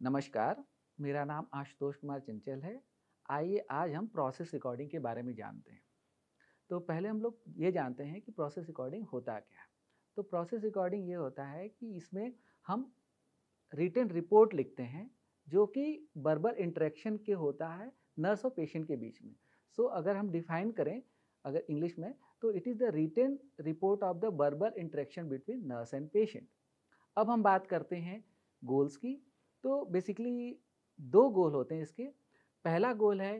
नमस्कार, मेरा नाम आशुतोष कुमार चंचल है। आइए आज हम प्रोसेस रिकॉर्डिंग के बारे में जानते हैं। तो पहले हम लोग ये जानते हैं कि प्रोसेस रिकॉर्डिंग होता क्या है। तो प्रोसेस रिकॉर्डिंग ये होता है कि इसमें हम रिटन रिपोर्ट लिखते हैं, जो कि वर्बल इंटरेक्शन के होता है नर्स और पेशेंट के बीच में। सो अगर हम डिफाइन करें अगर इंग्लिश में, तो it is the written report of the verbal interaction between nurse and patient. अब हम बात करते हैं गोल्स की। तो बेसिकली 2 गोल होते हैं इसके। पहला गोल है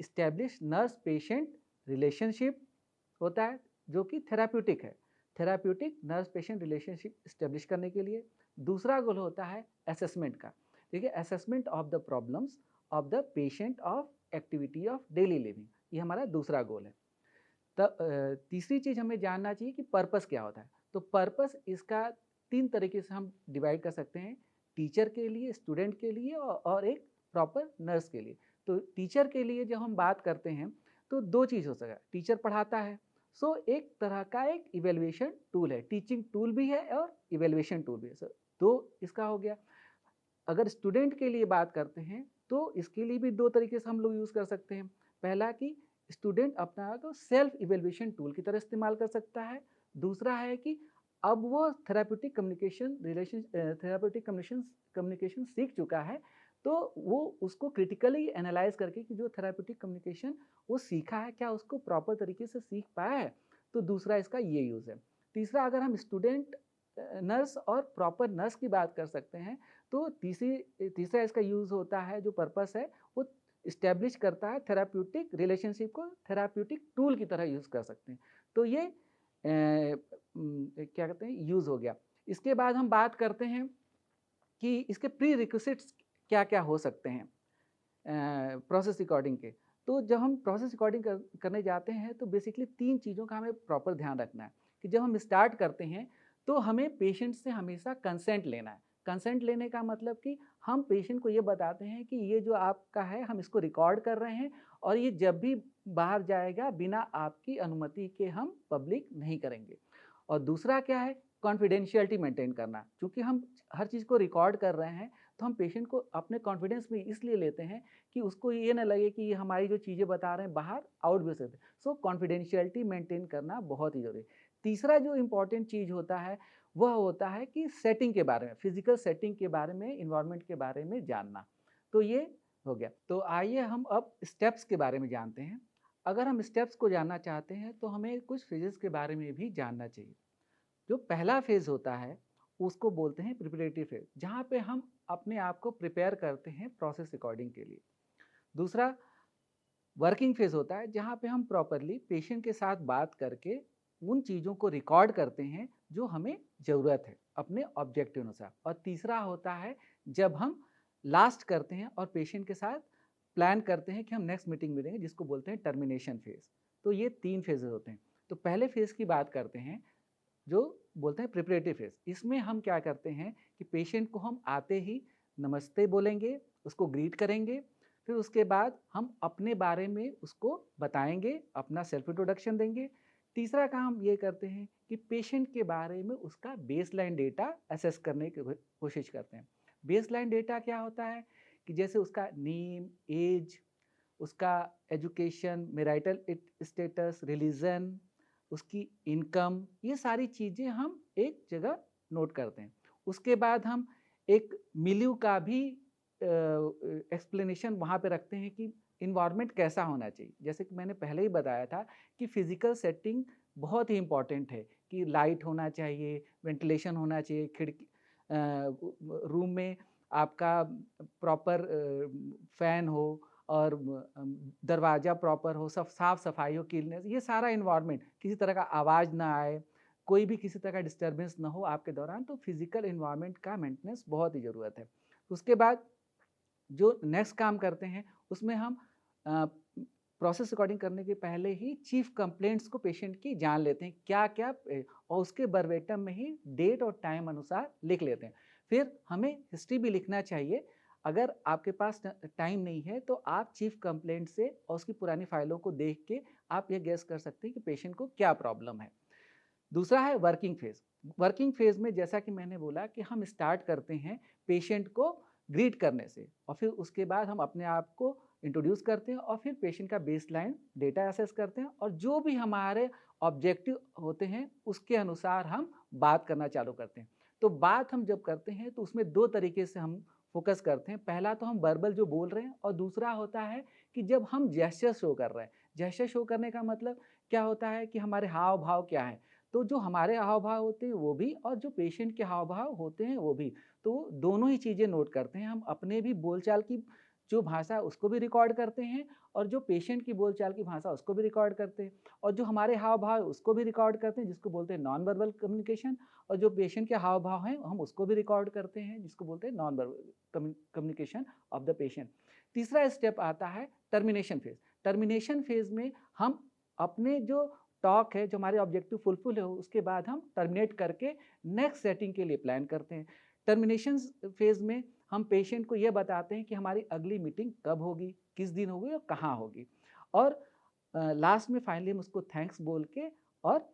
एस्टैब्लिश नर्स पेशेंट रिलेशनशिप होता है, जो कि थेराप्यूटिक है। Therapeutic nurse patient relationship establish करने के लिए। दूसरा गोल होता है असेसमेंट का। देखिए, assessment of the problems of the patient of activity of daily living, ये हमारा दूसरा गोल है। तीसरी चीज़ हमें जानना चाहिए कि पर्पस क्या होता है। तो पर्पस इसका 3 तरीके से हम डिवाइड कर सकते हैं, टीचर के लिए, स्टूडेंट के लिए और एक प्रॉपर नर्स के लिए। तो टीचर के लिए जब हम बात करते हैं तो 2 चीज़ हो सकता है, टीचर पढ़ाता है, सो एक तरह का एक इवैल्यूएशन टूल है, टीचिंग टूल भी है और इवैल्यूएशन टूल भी है। सो 2 इसका हो गया। अगर स्टूडेंट के लिए बात करते हैं तो इसके लिए भी 2 तरीके से हम लोग यूज़ कर सकते हैं। पहला कि स्टूडेंट अपना को सेल्फ इवैल्यूएशन टूल की तरह इस्तेमाल कर सकता है। दूसरा है कि अब वो थेराप्यूटिक कम्युनिकेशन सीख चुका है, तो वो उसको क्रिटिकली एनालाइज़ करके कि जो थेराप्यूटिक कम्युनिकेशन वो सीखा है, क्या उसको प्रॉपर तरीके से सीख पाया है? तो दूसरा इसका ये यूज़ है। तीसरा, अगर हम स्टूडेंट नर्स और प्रॉपर नर्स की बात कर सकते हैं, तो तीसरा इसका यूज़ होता है, जो पर्पस है वो इस्टेब्लिश करता है थेराप्यूटिक रिलेशनशिप को थेराप्यूटिक टूल की तरह यूज़ कर सकते हैं। तो ये क्या कहते हैं, यूज़ हो गया। इसके बाद हम बात करते हैं कि इसके प्री रिक्विजिट्स क्या-क्या हो सकते हैं प्रोसेस रिकॉर्डिंग के। तो जब हम प्रोसेस रिकॉर्डिंग करने जाते हैं तो बेसिकली 3 चीज़ों का हमें प्रॉपर ध्यान रखना है कि जब हम स्टार्ट करते हैं तो हमें पेशेंट से हमेशा कंसेंट लेना है। कंसेंट लेने का मतलब कि हम पेशेंट को ये बताते हैं कि ये जो आपका है हम इसको रिकॉर्ड कर रहे हैं और ये जब भी बाहर जाएगा बिना आपकी अनुमति के हम पब्लिक नहीं करेंगे। और दूसरा क्या है, कॉन्फिडेंशियलिटी मेंटेन करना। चूँकि हम हर चीज़ को रिकॉर्ड कर रहे हैं तो हम पेशेंट को अपने कॉन्फिडेंस में इसलिए लेते हैं कि उसको ये ना लगे कि ये हमारी जो चीज़ें बता रहे हैं बाहर आउट भी हो सकते हैं। सो कॉन्फिडेंशियलिटी मेंटेन करना बहुत ही ज़रूरी है। तीसरा जो इम्पोर्टेंट चीज़ होता है, वह होता है कि सेटिंग के बारे में, फिज़िकल सेटिंग के बारे में, एनवायरनमेंट के बारे में जानना। तो ये हो गया। तो आइए हम अब स्टेप्स के बारे में जानते हैं। अगर हम स्टेप्स को जानना चाहते हैं तो हमें कुछ फ़ेजेज़ के बारे में भी जानना चाहिए। जो पहला फ़ेज़ होता है, उसको बोलते हैं प्रिपरेटरी फ़ेज़, जहाँ पे हम अपने आप को प्रिपेयर करते हैं प्रोसेस रिकॉर्डिंग के लिए। दूसरा वर्किंग फ़ेज़ होता है, जहाँ पे हम प्रॉपरली पेशेंट के साथ बात करके उन चीज़ों को रिकॉर्ड करते हैं जो हमें ज़रूरत है अपने ऑब्जेक्टिव अनुसार। और तीसरा होता है जब हम लास्ट करते हैं और पेशेंट के साथ प्लान करते हैं कि हम नेक्स्ट मीटिंग मिलेंगे, जिसको बोलते हैं टर्मिनेशन फ़ेज़। तो ये 3 फ़ेज़ेज़ होते हैं। तो पहले फ़ेज़ की बात करते हैं, जो बोलते हैं प्रिपरेटरी फेज़। इसमें हम क्या करते हैं कि पेशेंट को हम आते ही नमस्ते बोलेंगे, उसको ग्रीट करेंगे, फिर उसके बाद हम अपने बारे में उसको बताएँगे, अपना सेल्फ इंट्रोडक्शन देंगे। तीसरा काम ये करते हैं कि पेशेंट के बारे में उसका बेसलाइन डेटा असेस करने की कोशिश करते हैं। बेसलाइन डेटा क्या होता है कि जैसे उसका नेम, ऐज, उसका एजुकेशन, मैरिटल स्टेटस, रिलीजन, उसकी इनकम, ये सारी चीज़ें हम एक जगह नोट करते हैं। उसके बाद हम एक मिल्यू का भी एक्सप्लेनेशन वहाँ पे रखते हैं कि एनवायरनमेंट कैसा होना चाहिए। जैसे कि मैंने पहले ही बताया था कि फिज़िकल सेटिंग बहुत ही इम्पोर्टेंट है कि लाइट होना चाहिए, वेंटिलेशन होना चाहिए, रूम में आपका प्रॉपर फ़ैन हो और दरवाज़ा प्रॉपर हो, सब साफ-सफाई हो, क्लीननेस, ये सारा एनवायरनमेंट, किसी तरह का आवाज़ ना आए, कोई भी किसी तरह का डिस्टर्बेंस ना हो आपके दौरान, तो फिज़िकल एनवायरनमेंट का मेंटेनेंस बहुत ही ज़रूरत है। उसके बाद जो नेक्स्ट काम करते हैं, उसमें हम अ, प्रोसेस रिकॉर्डिंग करने के पहले ही चीफ कंप्लेंट्स को पेशेंट की जान लेते हैं, क्या-क्या और उसके वर्बेटम में ही डेट और टाइम अनुसार लिख लेते हैं। फिर हमें हिस्ट्री भी लिखना चाहिए। अगर आपके पास टाइम नहीं है तो आप चीफ कंप्लेंट से और उसकी पुरानी फाइलों को देख के आप ये गेस कर सकते हैं कि पेशेंट को क्या प्रॉब्लम है। दूसरा है वर्किंग फेज़। वर्किंग फेज़ में जैसा कि मैंने बोला कि हम स्टार्ट करते हैं पेशेंट को ग्रीट करने से, और फिर उसके बाद हम अपने आप को इंट्रोड्यूस करते हैं और फिर पेशेंट का बेसलाइन डेटा असेस करते हैं और जो भी हमारे ऑब्जेक्टिव होते हैं उसके अनुसार हम बात करना चालू करते हैं। तो बात हम जब करते हैं तो उसमें 2 तरीके से हम फ़ोकस करते हैं। पहला तो हम वर्बल जो बोल रहे हैं और दूसरा होता है कि जब हम जेस्चर शो कर रहे हैं। जेस्चर शो करने का मतलब क्या होता है कि हमारे हाव-भाव क्या हैं। तो जो हमारे हाव-भाव होते हैं वो भी और जो पेशेंट के हाव-भाव होते हैं वो भी। तो दोनों ही चीज़ें नोट करते हैं। हम अपने भी बोलचाल की जो भाषा है उसको भी रिकॉर्ड करते हैं और जो पेशेंट की बोलचाल की भाषा उसको भी रिकॉर्ड करते हैं और जो हमारे हाव-भाव है उसको भी रिकॉर्ड करते हैं जिसको बोलते हैं नॉन वर्बल कम्युनिकेशन, और जो पेशेंट के हाव-भाव हैं हम उसको भी रिकॉर्ड करते हैं जिसको बोलते हैं non verbal communication of the patient. तीसरा स्टेप आता है टर्मिनेशन फेज़। टर्मिनेशन फेज़ में हम अपने जो टॉक है, जो हमारे ऑब्जेक्टिव फुलफिल हो उसके बाद हम टर्मिनेट करके नेक्स्ट सेटिंग के लिए प्लान करते हैं। टर्मिनेशन फेज़ में हम पेशेंट को ये बताते हैं कि हमारी अगली मीटिंग कब होगी, किस दिन होगी और कहाँ होगी, और लास्ट में फाइनली हम उसको थैंक्स बोल के और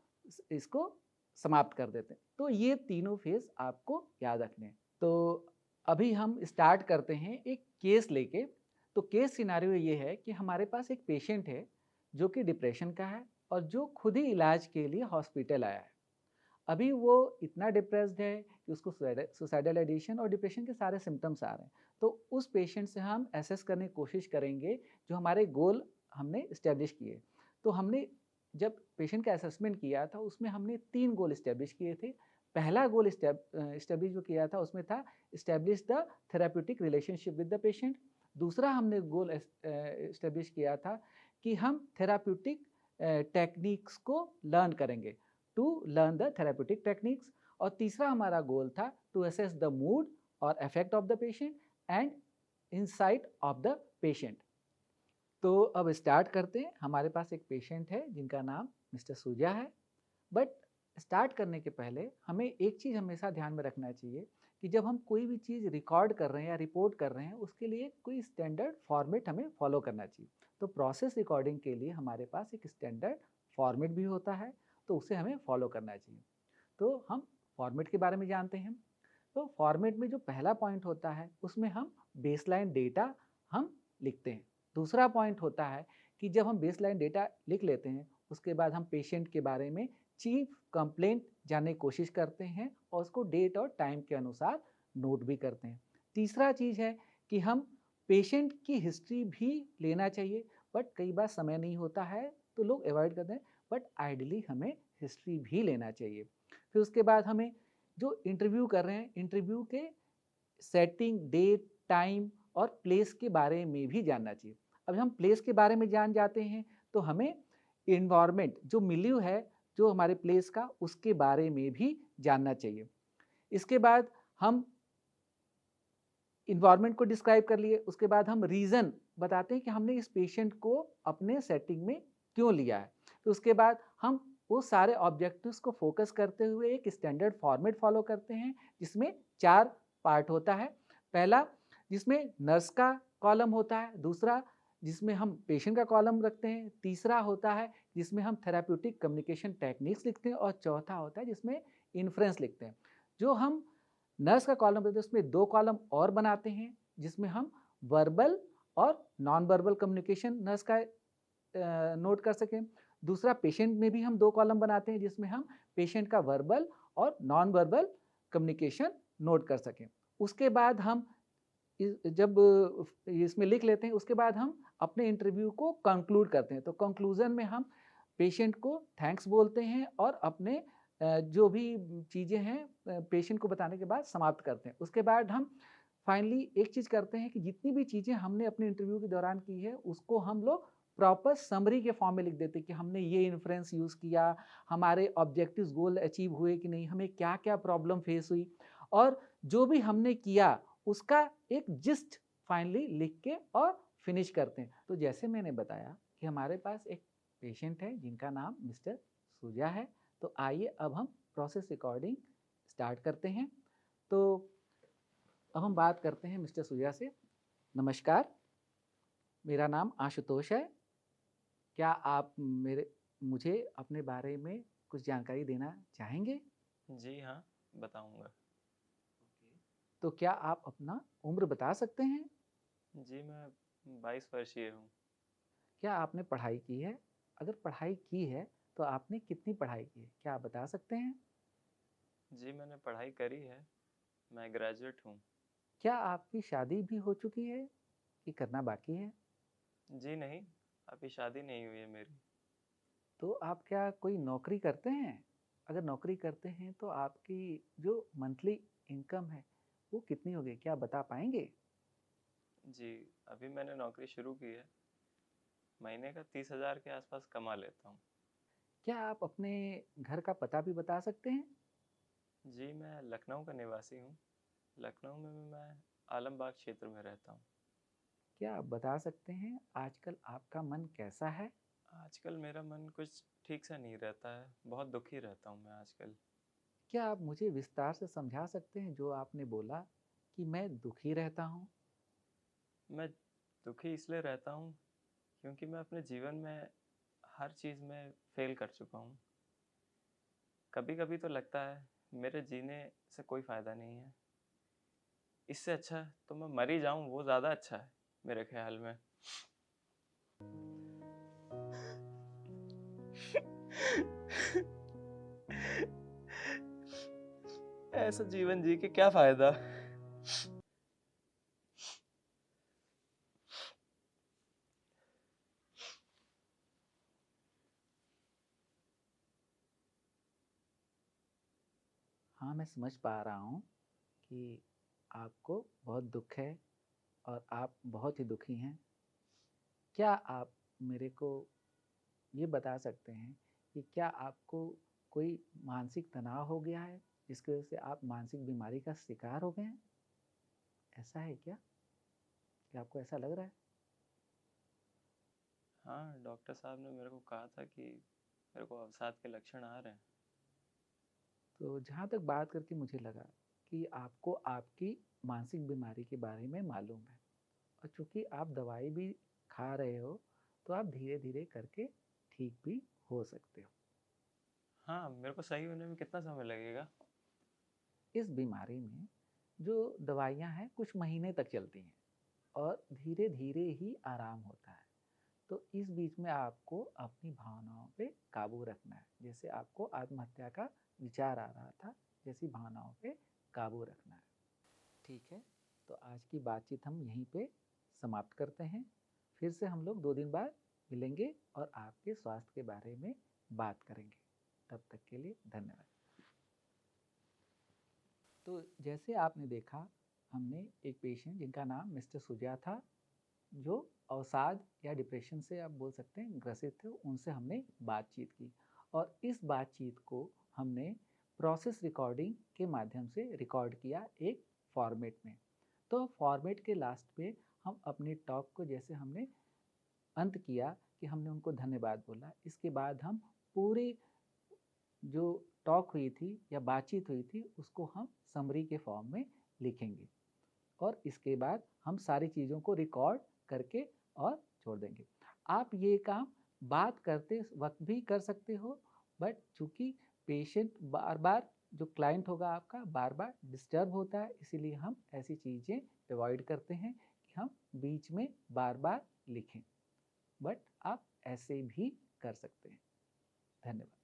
इसको समाप्त कर देते हैं। तो ये तीनों फेज़ आपको याद रखने हैं। तो अभी हम स्टार्ट करते हैं एक केस लेके। तो केस सिनेरियो ये है कि हमारे पास एक पेशेंट है जो कि डिप्रेशन का है और जो खुद ही इलाज के लिए हॉस्पिटल आया है। अभी वो इतना डिप्रेस्ड है कि उसको सुसाइडल आइडिएशन और डिप्रेशन के सारे सिम्टम्स आ रहे हैं। तो उस पेशेंट से हम असेस करने की कोशिश करेंगे जो हमारे गोल हमने इस्टेब्लिश किए। तो हमने जब पेशेंट का असेसमेंट किया था उसमें हमने 3 गोल इस्टेब्लिश किए थे। पहला गोल इस्टेब्लिश जो किया था उसमें था establish the therapeutic relationship with the patient. दूसरा हमने गोल इस्टेब्लिश किया था कि हम थेराप्यूटिक टेक्निक्स को लर्न करेंगे, to learn the therapeutic techniques. और तीसरा हमारा गोल था टू असेस द मूड और effect of the patient and insight of the patient. तो अब स्टार्ट करते हैं। हमारे पास एक पेशेंट है जिनका नाम मिस्टर सूजा है। बट स्टार्ट करने के पहले हमें एक चीज़ हमेशा ध्यान में रखना चाहिए कि जब हम कोई भी चीज़ रिकॉर्ड कर रहे हैं या रिपोर्ट कर रहे हैं उसके लिए कोई स्टैंडर्ड फॉर्मेट हमें फॉलो करना चाहिए। तो प्रोसेस रिकॉर्डिंग के लिए हमारे पास एक स्टैंडर्ड फॉर्मेट भी होता है, तो उसे हमें फॉलो करना चाहिए। तो हम फॉर्मेट के बारे में जानते हैं। तो फॉर्मेट में जो पहला पॉइंट होता है उसमें हम बेसलाइन डेटा हम लिखते हैं। दूसरा पॉइंट होता है कि जब हम बेसलाइन डेटा लिख लेते हैं उसके बाद हम पेशेंट के बारे में चीफ कंप्लेंट जानने की कोशिश करते हैं और उसको डेट और टाइम के अनुसार नोट भी करते हैं। तीसरा चीज़ है कि हम पेशेंट की हिस्ट्री भी लेना चाहिए, बट कई बार समय नहीं होता है तो लोग अवॉइड करते हैं, बट आइडियली हमें हिस्ट्री भी लेना चाहिए। फिर उसके बाद हमें जो इंटरव्यू कर रहे हैं इंटरव्यू के सेटिंग, डेट, टाइम और प्लेस के बारे में भी जानना चाहिए। अब हम प्लेस के बारे में जान जाते हैं तो हमें इन्वायरमेंट जो मिलियू है जो हमारे प्लेस का उसके बारे में भी जानना चाहिए। इसके बाद हम इन्वायरमेंट को डिस्क्राइब कर लिए, उसके बाद हम रीज़न बताते हैं कि हमने इस पेशेंट को अपने सेटिंग में क्यों लिया है। तो उसके बाद हम वो सारे ऑब्जेक्टिव्स को फोकस करते हुए एक स्टैंडर्ड फॉर्मेट फॉलो करते हैं जिसमें 4 पार्ट होता है। पहला जिसमें नर्स का कॉलम होता है, दूसरा जिसमें हम पेशेंट का कॉलम रखते हैं, तीसरा होता है जिसमें हम थेराप्यूटिक कम्युनिकेशन टेक्निक्स लिखते हैं और चौथा होता है जिसमें इन्फ्रेंस लिखते हैं। जो हम नर्स का कॉलम रहता है उसमें 2 कॉलम और बनाते हैं जिसमें हम वर्बल और नॉन वर्बल कम्युनिकेशन नर्स का नोट कर सकें। दूसरा पेशेंट में भी हम 2 कॉलम बनाते हैं जिसमें हम पेशेंट का वर्बल और नॉन वर्बल कम्युनिकेशन नोट कर सकें। उसके बाद हम जब इसमें लिख लेते हैं उसके बाद हम अपने इंटरव्यू को कंक्लूड करते हैं। तो कंक्लूजन में हम पेशेंट को थैंक्स बोलते हैं और अपने जो भी चीज़ें हैं पेशेंट को बताने के बाद समाप्त करते हैं। उसके बाद हम फाइनली एक चीज़ करते हैं कि जितनी भी चीज़ें हमने अपने इंटरव्यू के दौरान की है उसको हम लोग प्रॉपर समरी के फॉर्म में लिख देते हैं कि हमने ये इन्फ्रेंस यूज़ किया, हमारे ऑब्जेक्टिव्स गोल अचीव हुए कि नहीं, हमें क्या क्या प्रॉब्लम फेस हुई और जो भी हमने किया उसका एक जिस्ट फाइनली लिख के और फिनिश करते हैं। तो जैसे मैंने बताया कि हमारे पास एक पेशेंट है जिनका नाम मिस्टर सूजा है। तो आइए अब हम प्रोसेस रिकॉर्डिंग स्टार्ट करते हैं। तो अब हम बात करते हैं मिस्टर सूजा से। नमस्कार, मेरा नाम आशुतोष है। क्या आप मुझे अपने बारे में कुछ जानकारी देना चाहेंगे? जी हाँ, बताऊँगा। तो क्या आप अपना उम्र बता सकते हैं? जी, मैं 22 वर्षीय हूँ। क्या आपने पढ़ाई की है? अगर पढ़ाई की है, तो आपने कितनी पढ़ाई की है? क्या आप बता सकते हैं? जी, मैंने पढ़ाई करी है, मैं ग्रेजुएट हूँ। क्या आपकी शादी भी हो चुकी है कि करना बाकी है? जी नहीं, अभी शादी नहीं हुई है मेरी। तो आप क्या कोई नौकरी करते हैं? अगर नौकरी करते हैं तो आपकी जो मंथली इनकम है, वो कितनी होगी? क्या बता पाएँगे? जी, अभी मैंने नौकरी शुरू की है, महीने का 30,000 के आसपास कमा लेता हूँ। क्या आप अपने घर का पता भी बता सकते हैं? जी, मैं लखनऊ का निवासी हूँ। लखनऊ में मैं आलमबाग क्षेत्र में रहता हूँ। क्या आप बता सकते हैं आजकल आपका मन कैसा है? आजकल मेरा मन कुछ ठीक से नहीं रहता है, बहुत दुखी रहता हूँ मैं आजकल। क्या आप मुझे विस्तार से समझा सकते हैं जो आपने बोला कि मैं दुखी रहता हूँ? मैं दुखी इसलिए रहता हूँ क्योंकि मैं अपने जीवन में हर चीज़ में फ़ेल कर चुका हूँ। कभी-कभी तो लगता है मेरे जीने से कोई फ़ायदा नहीं है। इससे अच्छा तो मैं मर ही जाऊँ, वो ज़्यादा अच्छा है मेरे ख़्याल में। ऐसा जीवन जी के क्या फ़ायदा? हाँ, मैं समझ पा रहा हूँ कि आपको बहुत दुःख है और आप बहुत ही दुखी हैं। क्या आप मेरे को ये बता सकते हैं कि क्या आपको कोई मानसिक तनाव हो गया है, जिसकी वजह से आप मानसिक बीमारी का शिकार हो गए हैं? ऐसा है क्या? क्या आपको ऐसा लग रहा है? हाँ, डॉक्टर साहब ने मेरे को कहा था कि मेरे को अवसाद के लक्षण आ रहे हैं। तो जहाँ तक बात करके मुझे लगा कि आपको आपकी मानसिक बीमारी के बारे में मालूम है और चूँकि आप दवाई भी खा रहे हो, तो आप धीरे-धीरे करके ठीक भी हो सकते हो। हाँ, मेरे को सही होने में कितना समय लगेगा? इस बीमारी में जो दवाइयाँ हैं कुछ महीने तक चलती हैं और धीरे-धीरे ही आराम होता है। तो इस बीच में आपको अपनी भावनाओं पे काबू रखना है। जैसे आपको आत्महत्या का विचार आ रहा था, जैसी भावनाओं पे काबू रखना है। ठीक है, तो आज की बातचीत हम यहीं पे समाप्त करते हैं। फिर से हम लोग 2 दिन बाद मिलेंगे और आपके स्वास्थ्य के बारे में बात करेंगे। तब तक के लिए धन्यवाद। तो जैसे आपने देखा, हमने एक पेशेंट जिनका नाम मिस्टर सुजा था, जो अवसाद या डिप्रेशन से आप बोल सकते हैं ग्रसित थे, उनसे हमने बातचीत की और इस बातचीत को हमने प्रोसेस रिकॉर्डिंग के माध्यम से रिकॉर्ड किया एक फॉर्मेट में। तो फॉर्मेट के लास्ट पे हम अपनी टॉक को जैसे हमने अंत किया कि हमने उनको धन्यवाद बोला, इसके बाद हम पूरे जो टॉक हुई थी या बातचीत हुई थी उसको हम समरी के फॉर्म में लिखेंगे और इसके बाद हम सारी चीज़ों को रिकॉर्ड करके और छोड़ देंगे। आप ये काम बात करते वक्त भी कर सकते हो, बट चूँकि पेशेंट बार-बार जो क्लाइंट होगा आपका बार-बार डिस्टर्ब होता है, इसीलिए हम ऐसी चीज़ें अवॉइड करते हैं कि हम बीच में बार-बार लिखें। बट आप ऐसे भी कर सकते हैं। धन्यवाद।